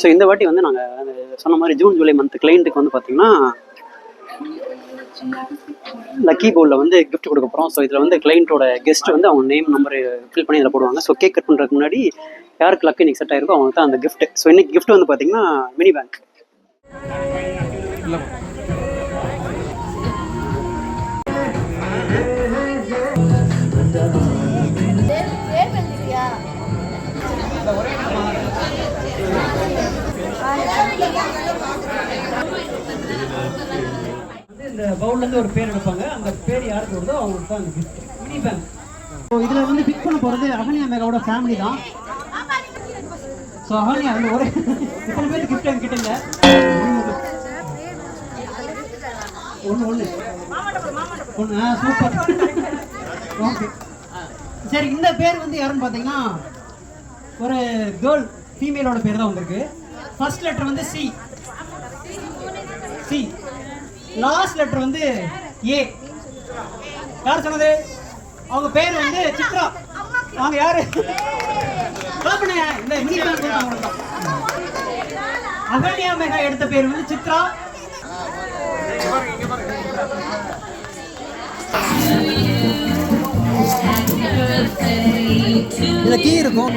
So இந்த வாட்டி வந்து நாங்கள் சொன்ன மாதிரி ஜூன் ஜூலை மந்த் கிளைண்ட்டுக்கு வந்து பார்த்திங்கன்னா லக்கி போர்டில் வந்து கிஃப்ட் கொடுக்க போகிறோம். ஸோ இதில் வந்து கிளைண்ட்டோட கெஸ்ட் வந்து அவங்க நேம் நம்பர் ஃபில் பண்ணி இதில் போடுவாங்க. ஸோ கேக் கட் பண்ணுறதுக்கு முன்னாடி யாருக்கு லக்கு இன்னைக்கு செட் ஆயிருக்கோ அவங்களுக்கு தான் அந்த கிஃப்ட். ஸோ இன்னைக்கு கிஃப்ட் வந்து பார்த்தீங்கன்னா மினி பேங்க். இந்த பவுல்லேருந்து ஒரு பேர் எடுப்பாங்க. அந்த பேர் யாருக்கு வருதோ அவங்களுக்கு தான் அந்த கிஃப்ட் மினி பேங்க். ஸோ இதில் வந்து பிக் பண்ண போகிறது அகன்யா மேகாவோட ஃபேமிலி தான். ஸோ அகன்யா அந்த ஒரே இத்தனை பேருக்கு கிஃப்ட் என்கிட்ட இல்லை. ஒன்று சூப்பர். ஓகே சரி, இந்த பேர் வந்து யாருன்னு பார்த்தீங்கன்னா ஒரு கேர்ள் ஃபீமேலோட பேர் தான் வந்திருக்கு. ஃபர்ஸ்ட் லெட்டர் வந்து சி, லாஸ்ட் லெட்டர் வந்து ஏ. யார் சொன்னது? அவங்க பேர் வந்து சித்ரா. அவங்க யாரு? இந்த மினி பேங்க் அகன்யா மேகா எடுத்த பேர் வந்து சித்ரா. இதுல கீ இருக்கும்.